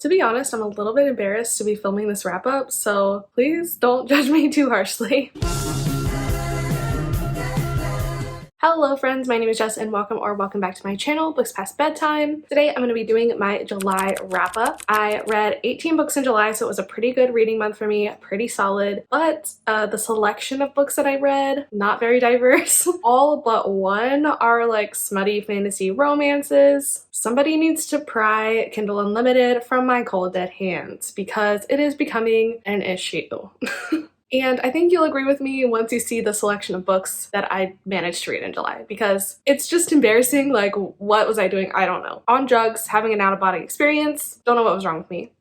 To be honest, I'm a little bit embarrassed to be filming this wrap up, so please don't judge me too harshly. Hello friends, my name is Jess and welcome back to my channel, Books Past Bedtime. Today I'm going to be doing my July wrap up. I read 18 books in July, so it was a pretty good reading month for me, pretty solid, but the selection of books that I read, not very diverse. All but one are like smutty fantasy romances. Somebody needs to pry Kindle Unlimited from my cold dead hands because it is becoming an issue. And I think you'll agree with me once you see the selection of books that I managed to read in July, because it's just embarrassing. Like, what was I doing? I don't know. On drugs, having an out-of-body experience. Don't know what was wrong with me.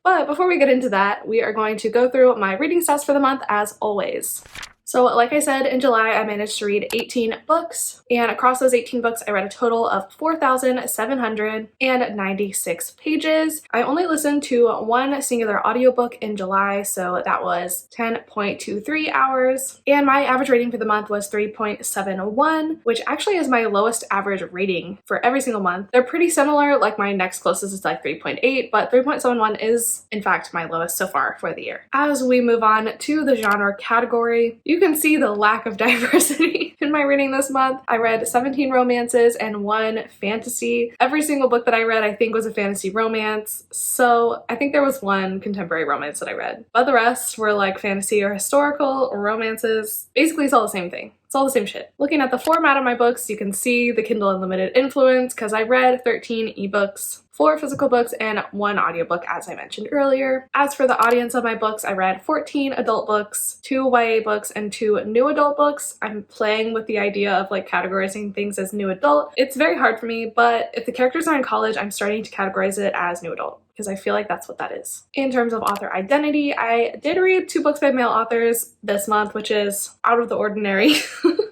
But before we get into that, we are going to go through my reading stats for the month as always. So like I said, in July, I managed to read 18 books, and across those 18 books, I read a total of 4,796 pages. I only listened to one singular audiobook in July, so that was 10.23 hours, and my average rating for the month was 3.71, which actually is my lowest average rating for every single month. They're pretty similar, like my next closest is like 3.8, but 3.71 is, in fact, my lowest so far for the year. As we move on to the genre category, you can see the lack of diversity in my reading this month. I read 17 romances and 1 fantasy. Every single book that I read I think was a fantasy romance, so I think there was 1 contemporary romance that I read. But the rest were like fantasy or historical or romances. Basically it's all the same thing. It's all the same shit. Looking at the format of my books, you can see the Kindle Unlimited influence because I read 13 ebooks, 4 physical books, and 1 audiobook, as I mentioned earlier. As for the audience of my books, I read 14 adult books, 2 YA books, and 2 new adult books. I'm playing with the idea of like categorizing things as new adult. It's very hard for me, but if the characters are in college, I'm starting to categorize it as new adult, because I feel like that's what that is. In terms of author identity, I did read 2 books by male authors this month, which is out of the ordinary.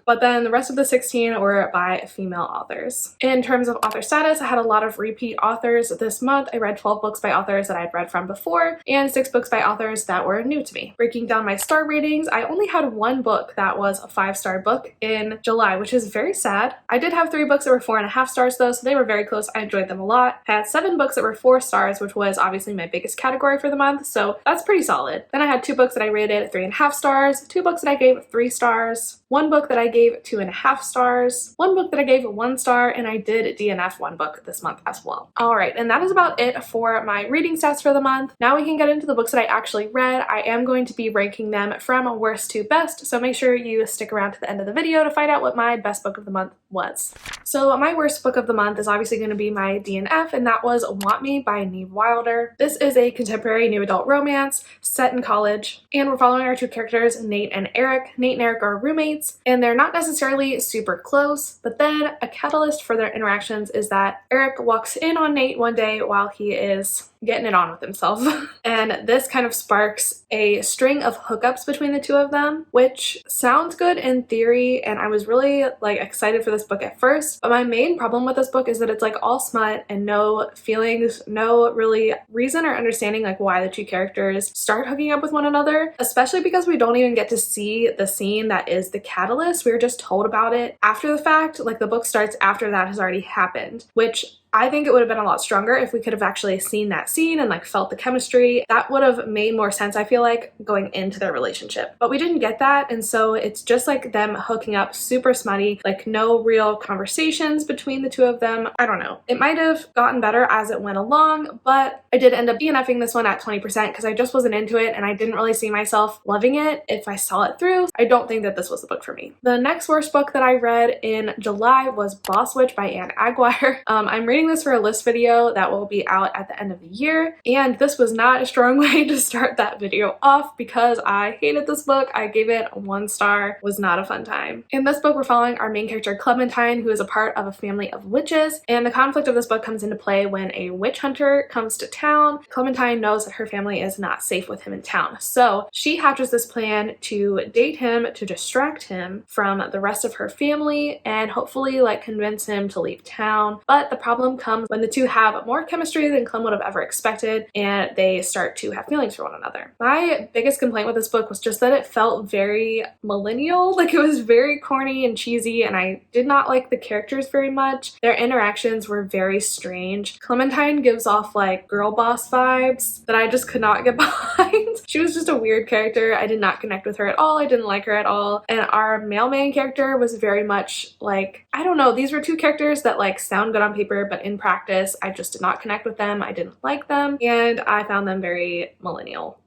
But then the rest of the 16 were by female authors. In terms of author status, I had a lot of repeat authors this month. I read 12 books by authors that I'd read from before and 6 books by authors that were new to me. Breaking down my star ratings, I only had 1 book that was a 5-star book in July, which is very sad. I did have 3 books that were 4.5 stars though, so they were very close. I enjoyed them a lot. I had 7 books that were 4 stars, which was obviously my biggest category for the month, so that's pretty solid. Then I had 2 books that I rated 3.5 stars, 2 books that I gave 3 stars, 1 book that I gave 2.5 stars, 1 book that I gave 1 star, and I did DNF 1 book this month as well. Alright, and that is about it for my reading stats for the month. Now we can get into the books that I actually read. I am going to be ranking them from worst to best, so make sure you stick around to the end of the video to find out what my best book of the month was. So my worst book of the month is obviously going to be my DNF, and that was Want Me by Neve Wilder. This is a contemporary new adult romance set in college, and we're following our 2 characters, Nate and Eric. Nate and Eric are roommates, and they're not necessarily super close, but then a catalyst for their interactions is that Eric walks in on Nate one day while he is getting it on with himself. And this kind of sparks a string of hookups between the 2 of them, which sounds good in theory, and I was really like excited for this book at first, but my main problem with this book is that it's like all smut and no feelings, no really reason or understanding like why the 2 characters start hooking up with one another, especially because we don't even get to see the scene that is the catalyst. We were just told about it after the fact. Like the book starts after that has already happened, which I think it would have been a lot stronger if we could have actually seen that scene and like felt the chemistry. That would have made more sense, I feel like, going into their relationship. But we didn't get that, and so it's just like them hooking up super smutty, like no real conversations between the 2 of them. I don't know. It might have gotten better as it went along, but I did end up DNFing this one at 20% because I just wasn't into it and I didn't really see myself loving it if I saw it through. I don't think that this was the book for me. The next worst book that I read in July was Boss Witch by Anne Aguirre. I'm reading this for a list video that will be out at the end of the year, and this was not a strong way to start that video off because I hated this book. I gave it 1 star. It was not a fun time. In this book, we're following our main character Clementine, who is a part of a family of witches, and the conflict of this book comes into play when a witch hunter comes to town. Clementine knows that her family is not safe with him in town, so she hatches this plan to date him to distract him from the rest of her family and hopefully like convince him to leave town. But the problem problem comes when the two have more chemistry than Clem would have ever expected, and they start to have feelings for one another. My biggest complaint with this book was just that it felt very millennial. Like, it was very corny and cheesy, and I did not like the characters very much. Their interactions were very strange. Clementine gives off like girl boss vibes that I just could not get behind. She was just a weird character. I did not connect with her at all. I didn't like her at all. And our mailman character was very much like, I don't know, these were two characters that like sound good on paper, but in practice I just did not connect with them. I didn't like them, and I found them very millennial.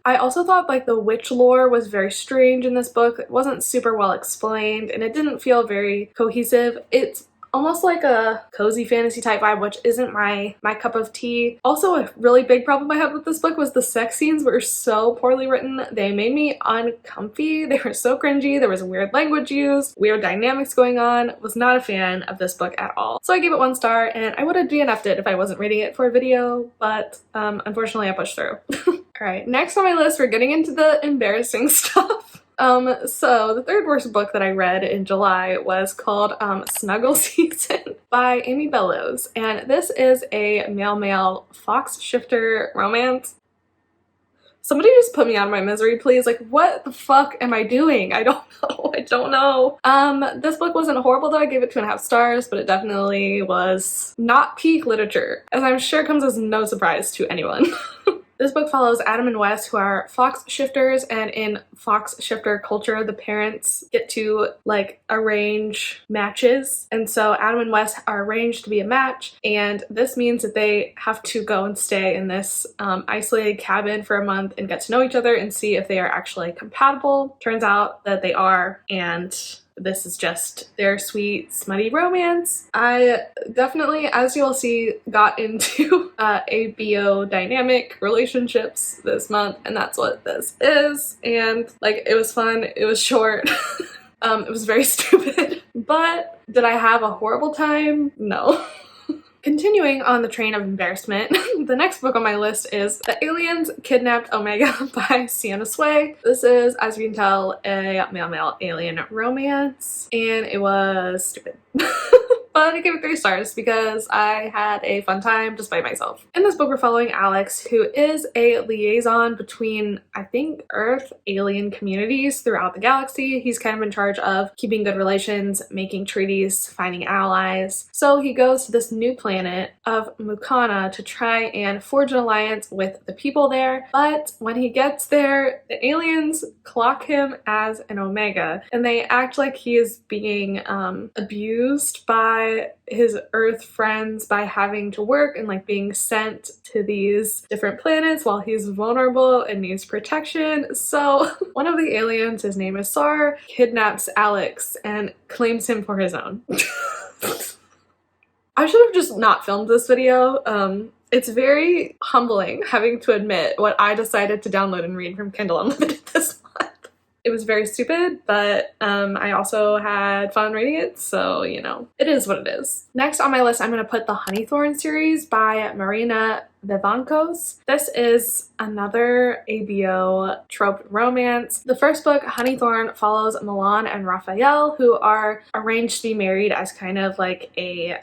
I also thought like the witch lore was very strange in this book. It wasn't super well explained, and it didn't feel very cohesive. It's almost like a cozy fantasy type vibe, which isn't my cup of tea. Also, a really big problem I had with this book was the sex scenes were so poorly written. They made me uncomfy. They were so cringy. There was weird language used, weird dynamics going on. Was not a fan of this book at all. So I gave it 1 star, and I would have DNF'd it if I wasn't reading it for a video, but unfortunately I pushed through. Alright, next on my list, we're getting into the embarrassing stuff. So the third worst book that I read in July was called Snuggle Season by Amy Bellows, and this is a male-male fox shifter romance. Somebody just put me out of my misery, please. Like, what the fuck am I doing? I don't know. I don't know. This book wasn't horrible though. I gave it 2.5 stars, but it definitely was not peak literature, as I'm sure comes as no surprise to anyone. This book follows Adam and Wes, who are fox shifters, and in fox shifter culture, the parents get to like arrange matches. And so Adam and Wes are arranged to be a match, and this means that they have to go and stay in this isolated cabin for a month and get to know each other and see if they are actually compatible. Turns out that they are, and this is just their sweet, smutty romance. I definitely, as you'll see, got into ABO dynamic relationships this month, and that's what this is. And like, it was fun, it was short, it was very stupid, but did I have a horrible time? No. Continuing on the train of embarrassment, the next book on my list is The Aliens Kidnapped Omega by Sienna Sway. This is, as you can tell, a male-male alien romance, and it was stupid. But I gave it 3 stars because I had a fun time just by myself. In this book, we're following Alex, who is a liaison between, I think, Earth alien communities throughout the galaxy. He's kind of in charge of keeping good relations, making treaties, finding allies. So he goes to this new planet of Mukana to try and forge an alliance with the people there. But when he gets there, the aliens clock him as an Omega, and they act like he is being abused by his Earth friends by having to work and like being sent to these different planets while he's vulnerable and needs protection. So one of the aliens, his name is Sar, kidnaps Alex and claims him for his own. I should have just not filmed this video. It's very humbling having to admit what I decided to download and read from Kindle Unlimited this month. It was very stupid, but I also had fun reading it, so, you know, it is what it is. Next on my list, I'm going to put the Honeythorn series by Marina Vivancos. This is another ABO trope romance. The first book, Honeythorn, follows Milan and Raphael, who are arranged to be married as kind of like a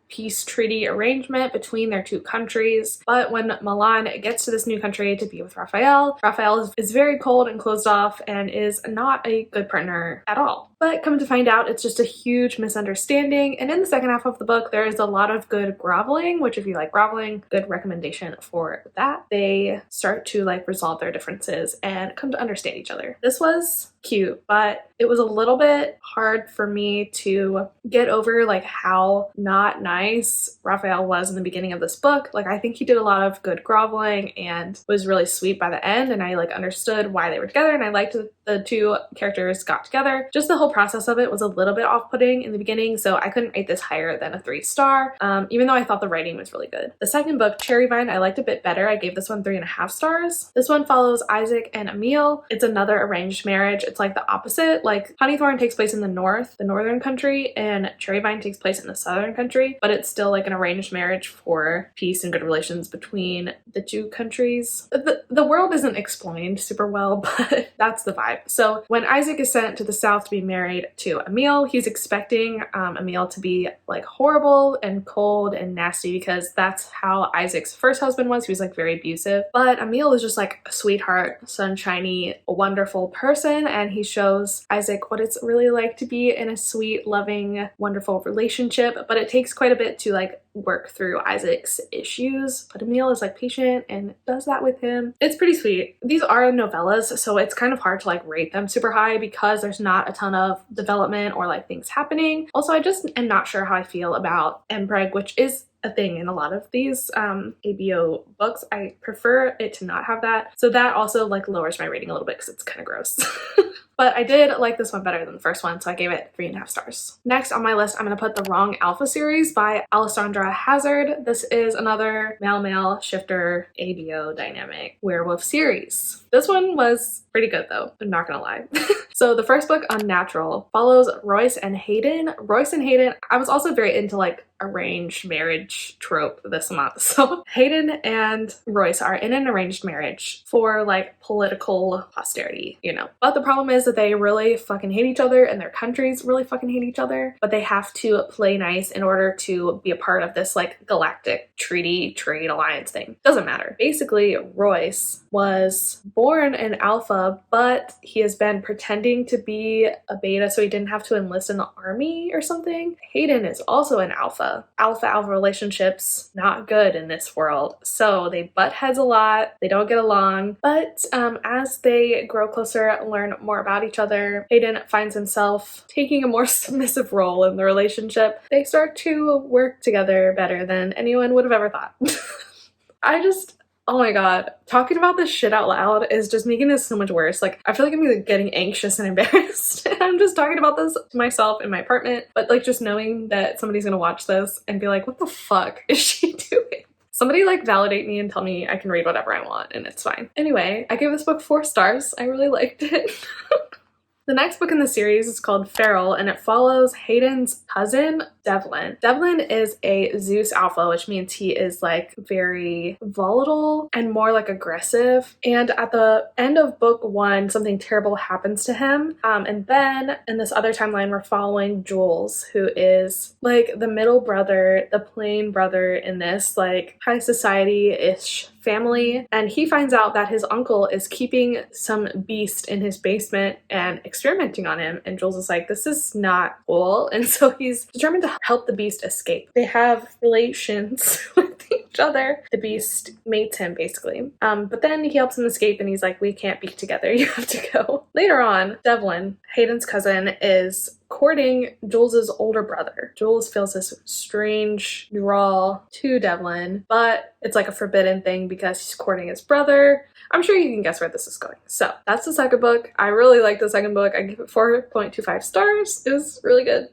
peace treaty arrangement between their 2 countries. But when Milan gets to this new country to be with Raphael, Raphael is very cold and closed off and is not a good partner at all. But come to find out, it's just a huge misunderstanding, and in the second half of the book, there is a lot of good groveling, which if you like groveling, good recommendation for that. They start to like resolve their differences and come to understand each other. This was cute, but it was a little bit hard for me to get over like how not nice Raphael was in the beginning of this book. Like, I think he did a lot of good groveling and was really sweet by the end, and I like understood why they were together, and I liked that the 2 characters got together. Just the whole process of it was a little bit off-putting in the beginning, so I couldn't rate this higher than a 3 star, even though I thought the writing was really good. The second book, Cherry Vine, I liked a bit better. I gave this one 3.5 stars. This one follows Isaac and Emil. It's another arranged marriage. It's like the opposite. Like, Honeythorn takes place in the northern country, and Cherry Vine takes place in the southern country, but it's still like an arranged marriage for peace and good relations between the 2 countries. The world isn't explained super well, but that's the vibe vibe. So when Isaac is sent to the south to be married to Emil, he's expecting Emil to be like horrible and cold and nasty because that's how Isaac's first husband was. He was like very abusive. But Emil is just like a sweetheart, sunshiny, wonderful person, and he shows Isaac what it's really like to be in a sweet, loving, wonderful relationship. But it takes quite a bit to like work through Isaac's issues, but Emil is like patient and does that with him. It's pretty sweet. These are novellas, so it's kind of hard to like rate them super high because there's not a ton of development or like things happening. Also, I just am not sure how I feel about Mpreg, which is a thing in a lot of these ABO books. I prefer it to not have that. So that also like lowers my rating a little bit because it's kind of gross. But I did like this one better than the first one, so I gave it 3.5 stars. Next on my list, I'm going to put The Wrong Alpha series by Alessandra Hazard. This is another male-male shifter ABO dynamic werewolf series. This one was pretty good though, I'm not gonna lie. So the first book, Unnatural, follows Royce and Hayden. Royce and Hayden, I was also very into like arranged marriage trope this month. So Hayden and Royce are in an arranged marriage for like political posterity, you know. But the problem is that they really fucking hate each other and their countries really fucking hate each other, but they have to play nice in order to be a part of this like galactic treaty trade alliance thing. Doesn't matter. Basically, Royce was born an alpha, but he has been pretending to be a beta so he didn't have to enlist in the army or something. Hayden is also an alpha. Alpha-alpha relationships, not good in this world. So they butt heads a lot, they don't get along, but as they grow closer, learn more about each other, Hayden finds himself taking a more submissive role in the relationship. They start to work together better than anyone would have ever thought. Oh my god, talking about this shit out loud is just making this so much worse. Like, I feel like I'm like, getting anxious and embarrassed. And I'm just talking about this to myself in my apartment, but like just knowing that somebody's gonna watch this and be like, what the fuck is she doing? Somebody like validate me and tell me I can read whatever I want and it's fine. Anyway, I gave this book 4 stars. I really liked it. The next book in the series is called Feral, and it follows Hayden's cousin, Devlin. Devlin is a Zeus alpha, which means he is like very volatile and more like aggressive. And at the end of book 1, something terrible happens to him. And then in this other timeline, we're following Jules, who is like the middle brother, the plain brother in this like high society-ish family, and he finds out that his uncle is keeping some beast in his basement and experimenting on him, and Jules is like, this is not cool, and so he's determined to help the beast escape. They have relations with each other. The beast mates him basically, but then he helps him escape and he's like, we can't be together, you have to go. Later on, Devlin, Hayden's cousin, is courting Jules's older brother. Jules feels this strange draw to Devlin, but it's like a forbidden thing because he's courting his brother. I'm sure you can guess where this is going. So that's the second book. I really like the second book. I give it 4.25 stars. It was really good.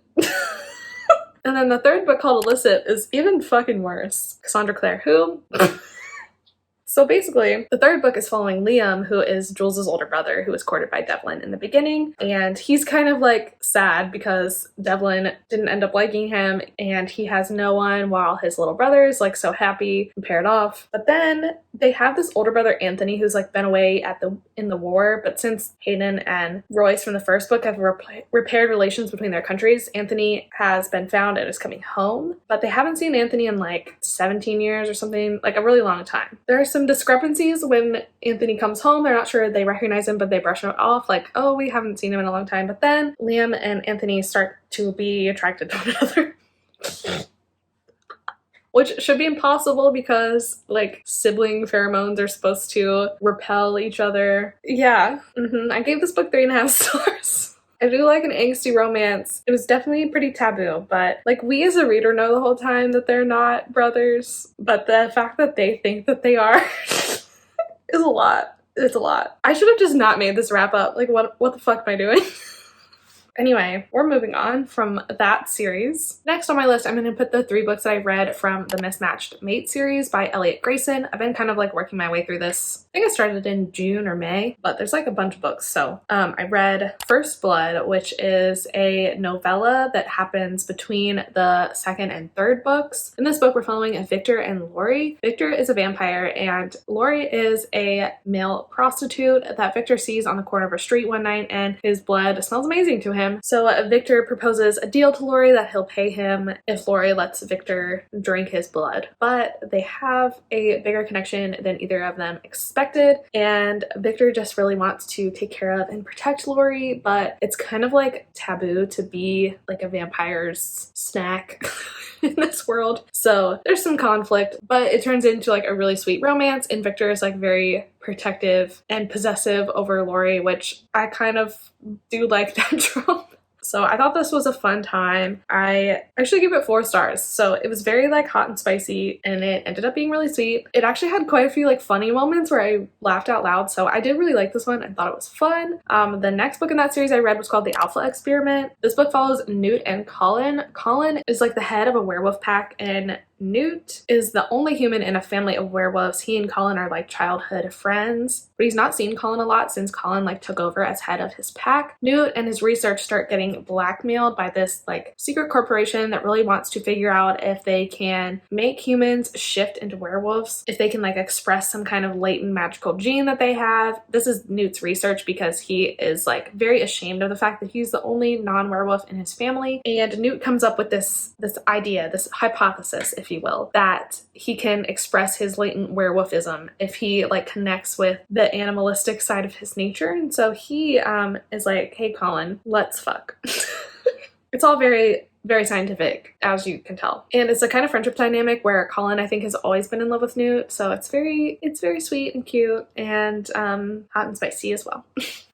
And then the third book, called Illicit, is even fucking worse. Cassandra Clare, who? So basically, the third book is following Liam, who is Jules's older brother, who was courted by Devlin in the beginning. And he's kind of like sad because Devlin didn't end up liking him and he has no one while his little brother is like so happy and paired off. But then they have this older brother, Anthony, who's like been away in the war. But since Hayden and Royce from the first book have repaired relations between their countries, Anthony has been found and is coming home. But they haven't seen Anthony in like 17 years or something, like a really long time. There are some discrepancies when Anthony comes home. They're not sure they recognize him, but they brush it off like, oh, we haven't seen him in a long time. But then Liam and Anthony start to be attracted to one another. Which should be impossible because like sibling pheromones are supposed to repel each other. Yeah, I gave this book 3.5 stars. I do like an angsty romance. It was definitely pretty taboo, but like we as a reader know the whole time that they're not brothers, but the fact that they think that they are is a lot. It's a lot. I should have just not made this wrap up. Like what the fuck am I doing? Anyway, we're moving on from that series. Next on my list, I'm going to put the 3 books that I read from the Mismatched Mate series by Elliot Grayson. I've been kind of like working my way through this. I think I started in June or May, but there's like a bunch of books. So I read First Blood, which is a novella that happens between the second and third books. In this book, we're following Victor and Lori. Victor is a vampire and Lori is a male prostitute that Victor sees on the corner of a street one night, and his blood smells amazing to him. So Victor proposes a deal to Lori that he'll pay him if Lori lets Victor drink his blood. But they have a bigger connection than either of them expected, and Victor just really wants to take care of and protect Lori, but it's kind of like taboo to be like a vampire's snack in this world. So there's some conflict, but it turns into like a really sweet romance, and Victor is like very protective and possessive over Lori, which I kind of do like that trope. So I thought this was a fun time. I actually give it 4 stars. So it was very like hot and spicy, and it ended up being really sweet. It actually had quite a few like funny moments where I laughed out loud. So I did really like this one. I thought it was fun. The next book in that series I read was called The Alpha Experiment. This book follows Newt and Colin. Colin is like the head of a werewolf pack, and Newt is the only human in a family of werewolves. He and Colin are like childhood friends, but he's not seen Colin a lot since Colin like took over as head of his pack. Newt and his research start getting blackmailed by this like secret corporation that really wants to figure out if they can make humans shift into werewolves, if they can like express some kind of latent magical gene that they have. This is Newt's research because he is like very ashamed of the fact that he's the only non-werewolf in his family, and Newt comes up with this idea, this hypothesis, if you will, that he can express his latent werewolfism if he like connects with the animalistic side of his nature. And so he is like, hey Colin, let's fuck. It's all very scientific, as you can tell. And it's a kind of friendship dynamic where Colin, I think, has always been in love with Newt. So it's very sweet and cute and hot and spicy as well.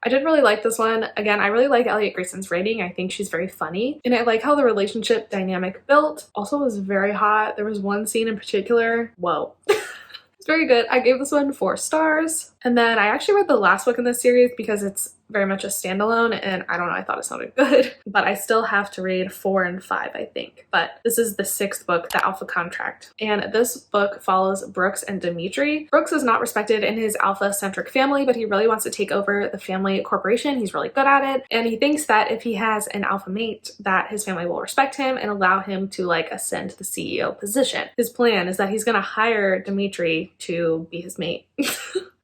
I did really like this one. Again, I really like Elliot Grayson's writing. I think she's very funny. And I like how the relationship dynamic built. Also was very hot. There was one scene in particular. Whoa. It's very good. I gave this one 4 stars. And then I actually read the last book in this series because it's very much a standalone, and I don't know, I thought it sounded good, but I still have to read 4 and 5, I think. But this is the 6th book, The Alpha Contract. And this book follows Brooks and Dimitri. Brooks is not respected in his alpha-centric family, but he really wants to take over the family corporation. He's really good at it, and he thinks that if he has an alpha mate, that his family will respect him and allow him to like ascend to the CEO position. His plan is that he's gonna hire Dimitri to be his mate.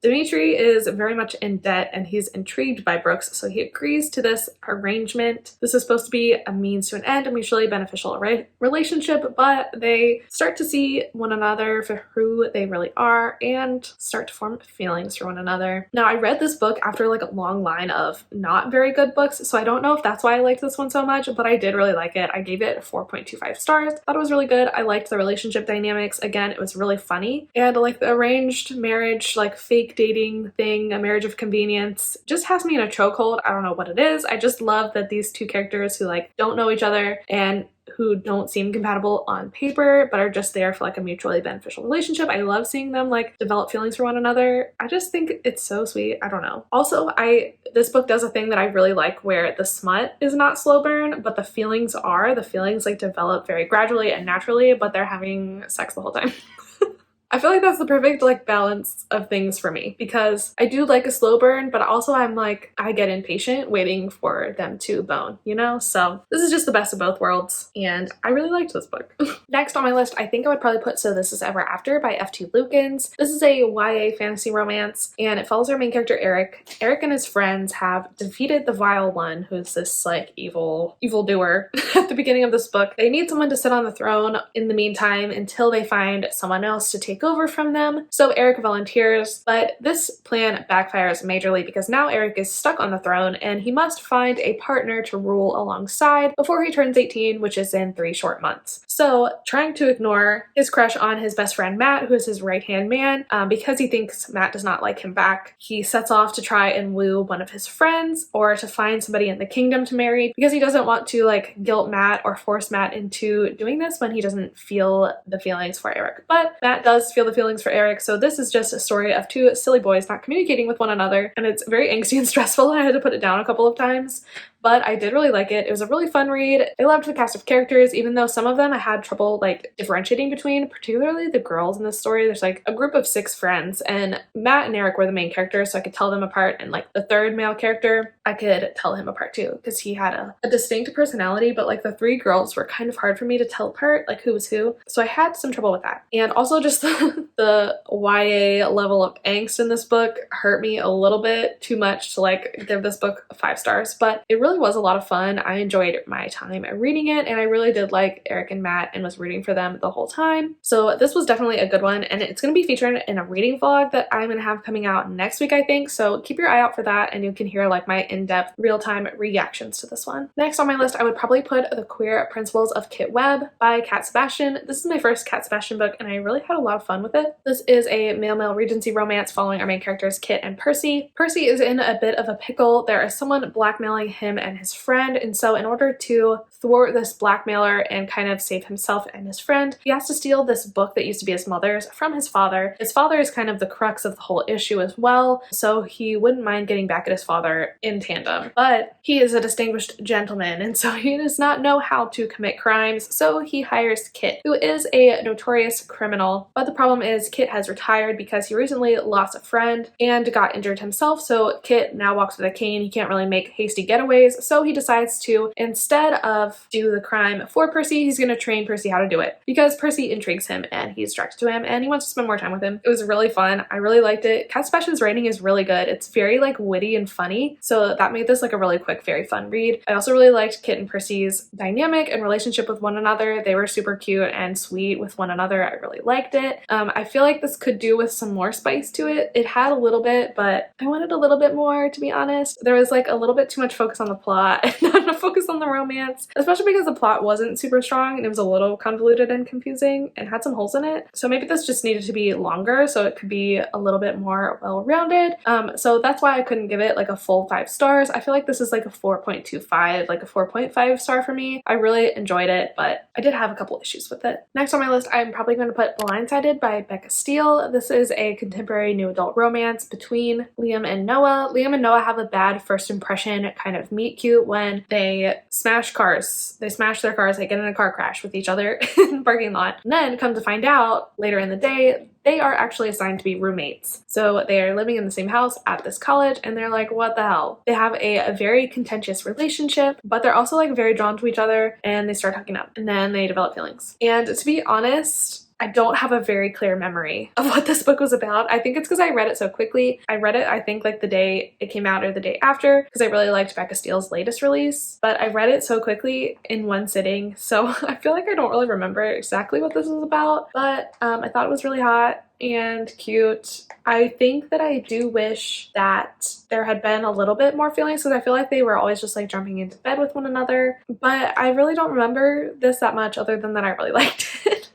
Dimitri is very much in debt and he's intrigued by Brooks, so he agrees to this arrangement. This is supposed to be a means to an end, a mutually beneficial relationship, but they start to see one another for who they really are and start to form feelings for one another. Now, I read this book after like a long line of not very good books, so I don't know if that's why I liked this one so much, but I did really like it. I gave it 4.25 stars. Thought it was really good. I liked the relationship dynamics. Again, it was really funny. And like the arranged marriage, like fake dating thing, a marriage of convenience, just has me in a chokehold. I don't know what it is. I just love that these two characters who like don't know each other and who don't seem compatible on paper but are just there for like a mutually beneficial relationship. I love seeing them like develop feelings for one another. I just think it's so sweet. I don't know. Also, this book does a thing that I really like where the smut is not slow burn, but the feelings are. The feelings like develop very gradually and naturally, but they're having sex the whole time. I feel like that's the perfect like balance of things for me because I do like a slow burn, but also I'm like, I get impatient waiting for them to bone, you know? So this is just the best of both worlds and I really liked this book. Next on my list, I think I would probably put So This Is Ever After by F.T. Lukens. This is a YA fantasy romance and it follows our main character Eric. Eric and his friends have defeated the Vile One, who's this like evildoer at the beginning of this book. They need someone to sit on the throne in the meantime until they find someone else to take over from them. So Eric volunteers, but this plan backfires majorly because now Eric is stuck on the throne and he must find a partner to rule alongside before he turns 18, which is in 3 short months. So trying to ignore his crush on his best friend Matt, who is his right-hand man, because he thinks Matt does not like him back, he sets off to try and woo one of his friends or to find somebody in the kingdom to marry because he doesn't want to like guilt Matt or force Matt into doing this when he doesn't feel the feelings for Eric. But Matt does feel the feelings for Eric, so this is just a story of 2 silly boys not communicating with one another, and it's very angsty and stressful. I had to put it down a couple of times, but I did really like it. It was a really fun read. I loved the cast of characters, even though some of them I had trouble like differentiating between, particularly the girls in this story. There's like a group of 6 friends, and Matt and Eric were the main characters, so I could tell them apart, and like the third male character, I could tell him apart too, because he had a distinct personality, but like the 3 girls were kind of hard for me to tell apart, like who was who. So I had some trouble with that. And also just the YA level of angst in this book hurt me a little bit too much to like give this book 5 stars, but it really was a lot of fun. I enjoyed my time reading it, and I really did like Eric and Matt and was rooting for them the whole time. So this was definitely a good one, and it's going to be featured in a reading vlog that I'm going to have coming out next week, I think. So keep your eye out for that, and you can hear like my in-depth real-time reactions to this one. Next on my list, I would probably put The Queer Principles of Kit Webb by Cat Sebastian. This is my first Cat Sebastian book, and I really had a lot of fun with it. This is a male-male Regency romance following our main characters Kit and Percy. Percy is in a bit of a pickle. There is someone blackmailing him and his friend, and so in order to thwart this blackmailer and kind of save himself and his friend, he has to steal this book that used to be his mother's from his father. His father is kind of the crux of the whole issue as well, so he wouldn't mind getting back at his father in tandem. But he is a distinguished gentleman, and so he does not know how to commit crimes, so he hires Kit, who is a notorious criminal. But the problem is Kit has retired because he recently lost a friend and got injured himself, so Kit now walks with a cane. He can't really make hasty getaways, so he decides to, instead of do the crime for Percy, he's going to train Percy how to do it, because Percy intrigues him and he's attracted to him and he wants to spend more time with him. It was really fun. I really liked it. Cat Sebastian's writing is really good. It's very like witty and funny, so that made this like a really quick, very fun read. I also really liked Kit and Percy's dynamic and relationship with one another. They were super cute and sweet with one another. I really liked it. I feel like this could do with some more spice to it. It had a little bit, but I wanted a little bit more, to be honest. There was like a little bit too much focus on the plot and not enough focus on the romance, especially because the plot wasn't super strong and it was a little convoluted and confusing and had some holes in it. So maybe this just needed to be longer so it could be a little bit more well-rounded. So that's why I couldn't give it like a full 5 stars. I feel like this is like a 4.25, like a 4.5 star for me. I really enjoyed it, but I did have a couple issues with it. Next on my list, I'm probably going to put Blindsided by Becca Steele. This is a contemporary new adult romance between Liam and Noah. Liam and Noah have a bad first impression kind of meet cute when they smash cars. They smash their cars, they get in a car crash with each other in the parking lot. And then come to find out later in the day, they are actually assigned to be roommates. So they are living in the same house at this college, and they're like, what the hell? They have a very contentious relationship, but they're also like very drawn to each other, and they start hooking up, and then they develop feelings. And to be honest, I don't have a very clear memory of what this book was about. I think it's because I read it so quickly. I read it, I think, like the day it came out or the day after, because I really liked Becca Steele's latest release, but I read it so quickly in one sitting, so I feel like I don't really remember exactly what this is about, but I thought it was really hot and cute. I think that I do wish that there had been a little bit more feelings, because I feel like they were always just like jumping into bed with one another, but I really don't remember this that much other than that I really liked it.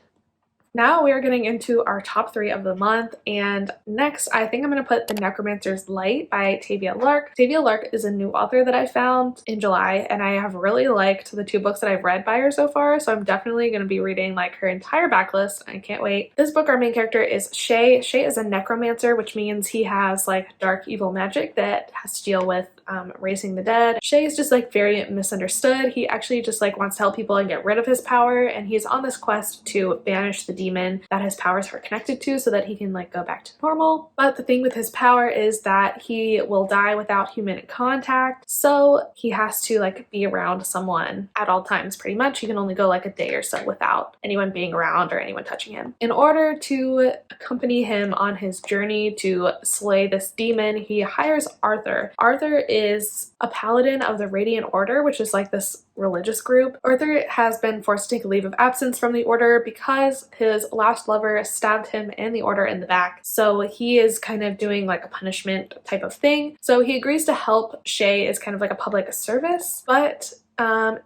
Now we are getting into our top 3 of the month, and next I think I'm going to put The Necromancer's Light by Tavia Lark. Tavia Lark is a new author that I found in July, and I have really liked the 2 books that I've read by her so far, so I'm definitely going to be reading like her entire backlist. I can't wait. This book, our main character is Shay. Shay is a necromancer, which means he has like dark evil magic that has to deal with raising the dead. Shay is just like very misunderstood. He actually just like wants to help people and get rid of his power, and he's on this quest to banish the demon that his powers are connected to so that he can like go back to normal. But the thing with his power is that he will die without human contact, so he has to like be around someone at all times pretty much. He can only go like a day or so without anyone being around or anyone touching him. In order to accompany him on his journey to slay this demon, he hires Arthur. Arthur is a paladin of the Radiant Order, which is like this religious group. Arthur has been forced to take a leave of absence from the order because his last lover stabbed him and the order in the back. So he is kind of doing like a punishment type of thing. So he agrees to help Shay as kind of like a public service, but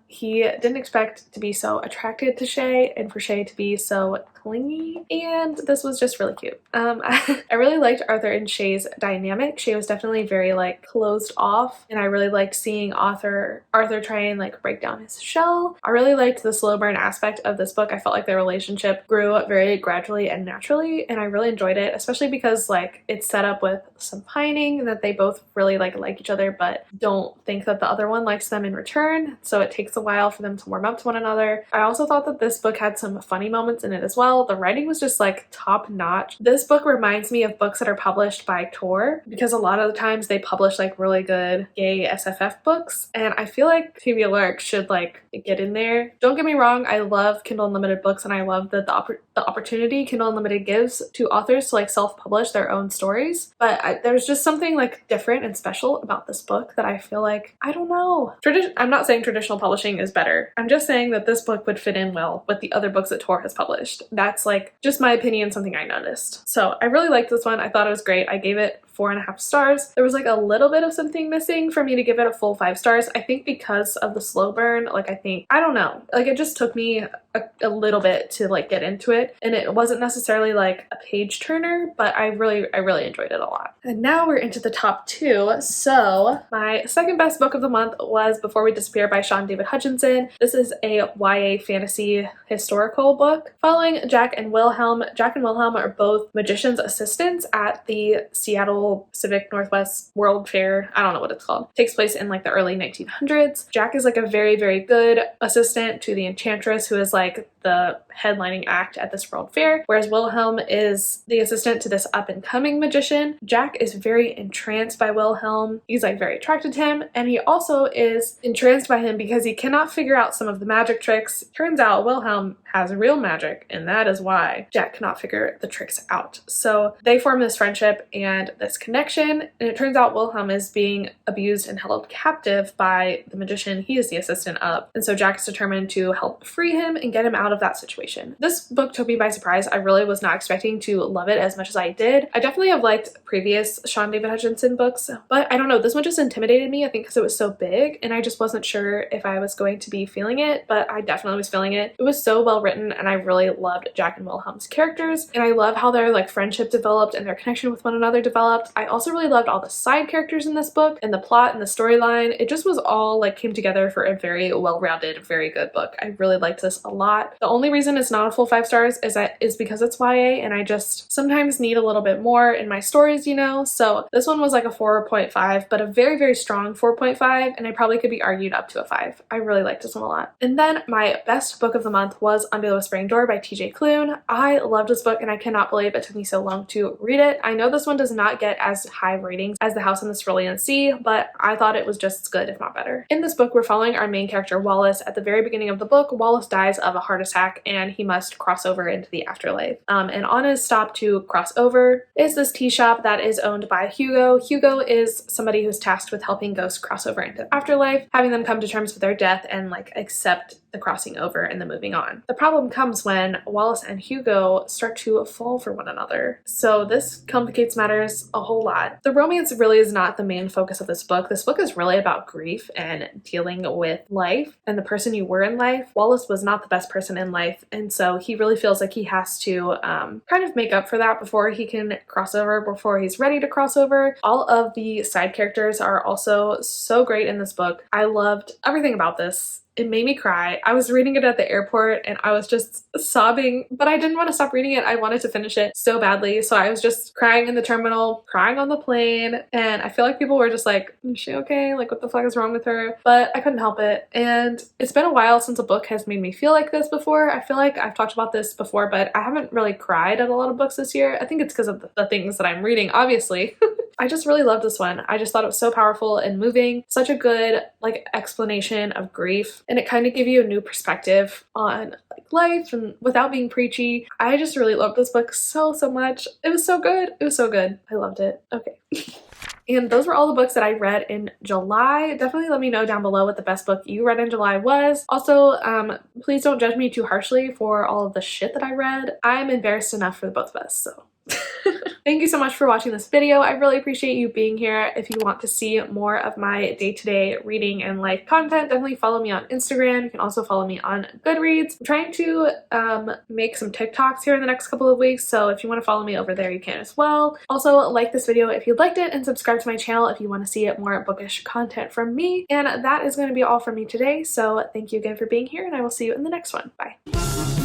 he didn't expect to be so attracted to Shay and for Shay to be so clingy, and this was just really cute. I really liked Arthur and Shay's dynamic. Shay was definitely very like closed off, and I really liked seeing Arthur try and like break down his shell. I really liked the slow burn aspect of this book. I felt like their relationship grew very gradually and naturally, and I really enjoyed it, especially because like it's set up with some pining, that they both really like each other but don't think that the other one likes them in return, so it takes a while for them to warm up to one another. I also thought that this book had some funny moments in it as well. The writing was just like top notch. This book reminds me of books that are published by Tor, because a lot of the times they publish like really good gay SFF books, and I feel like Phoebe Lark should like get in there. Don't get me wrong, I love Kindle Unlimited books, and I love that the opportunity Kindle Unlimited gives to authors to like self-publish their own stories, but there's just something like different and special about this book that I feel like, I don't know. I'm not saying traditional publishing is better. I'm just saying that this book would fit in well with the other books that Tor has published. That's like just my opinion, something I noticed. So I really liked this one. I thought it was great. I gave it 4.5 stars. There was like a little bit of something missing for me to give it a full 5 stars. I think because of the slow burn, like I don't know, like it just took me a little bit to like get into it, and it wasn't necessarily like a page turner, but I really enjoyed it a lot. And now we're into the top 2. So my second best book of the month was Before We Disappear by Sean David Hutchinson. This is a YA fantasy historical book following Jack and Wilhelm. Jack and Wilhelm are both magician's assistants at the Seattle Pacific Northwest World Fair. I don't know what it's called. It takes place in like the early 1900s. Jack is like a very good assistant to the enchantress, who is like the headlining act at this world fair, whereas Wilhelm is the assistant to this up-and-coming magician. Jack is very entranced by Wilhelm. He's like very attracted to him, and he also is entranced by him because he cannot figure out some of the magic tricks. Turns out Wilhelm has real magic, and that is why Jack cannot figure the tricks out. So they form this friendship and this connection, and it turns out Wilhelm is being abused and held captive by the magician he is the assistant of, and so Jack is determined to help free him and get him out of that situation. This book took me by surprise. I really was not expecting to love it as much as I did. I definitely have liked previous Sean David Hutchinson books, but I don't know, this one just intimidated me, I think because it was so big, and I just wasn't sure if I was going to be feeling it, but I definitely was feeling it. It was so well written, and I really loved Jack and Wilhelm's characters, and I love how their like friendship developed and their connection with one another developed. I also really loved all the side characters in this book, and the plot and the storyline. It just was all like came together for a very well-rounded, very good book. I really liked this a lot. The only reason it's not a full 5 stars is because it's YA, and I just sometimes need a little bit more in my stories, you know? So this one was like a 4.5, but a very strong 4.5, and I probably could be argued up to a 5. I really liked this one a lot. And then my best book of the month was Under the Whispering Door by TJ Klune. I loved this book, and I cannot believe it took me so long to read it. I know this one does not get as high ratings as The House on the Cerulean Sea, but I thought it was just as good, if not better. In this book, we're following our main character Wallace. At the very beginning of the book, Wallace dies of a heart attack, and he must cross over into the afterlife. And on his stop to cross over is this tea shop that is owned by Hugo. Hugo is somebody who's tasked with helping ghosts cross over into the afterlife, having them come to terms with their death and like accept the crossing over and the moving on. The problem comes when Wallace and Hugo start to fall for one another. So this complicates matters a whole lot. The romance really is not the main focus of this book. This book is really about grief and dealing with life and the person you were in life. Wallace was not the best person in life, and so he really feels like he has to kind of make up for that before he can cross over, before he's ready to cross over. All of the side characters are also so great in this book. I loved everything about this. It made me cry. I was reading it at the airport and I was just sobbing, but I didn't want to stop reading it. I wanted to finish it so badly. So I was just crying in the terminal, crying on the plane, and I feel like people were just like, is she okay? Like, what the fuck is wrong with her? But I couldn't help it. And it's been a while since a book has made me feel like this before. I feel like I've talked about this before, but I haven't really cried at a lot of books this year. I think it's because of the things that I'm reading, obviously. I just really loved this one. I just thought it was so powerful and moving. Such a good like explanation of grief, and it kind of gave you a new perspective on like life and without being preachy. I just really loved this book so much. It was so good. It was so good. I loved it. Okay. And those were all the books that I read in July. Definitely let me know down below what the best book you read in July was. Also, please don't judge me too harshly for all of the shit that I read. I'm embarrassed enough for the both of us, so Thank you so much for watching this video. I really appreciate you being here. If you want to see more of my day-to-day reading and life content, definitely follow me on Instagram. You can also follow me on Goodreads. I'm trying to make some TikToks here in the next couple of weeks, so if you want to follow me over there, you can as well. Also, like this video if you liked it, and subscribe to my channel if you want to see more bookish content from me. And that is going to be all from me today, so thank you again for being here, and I will see you in the next one. Bye.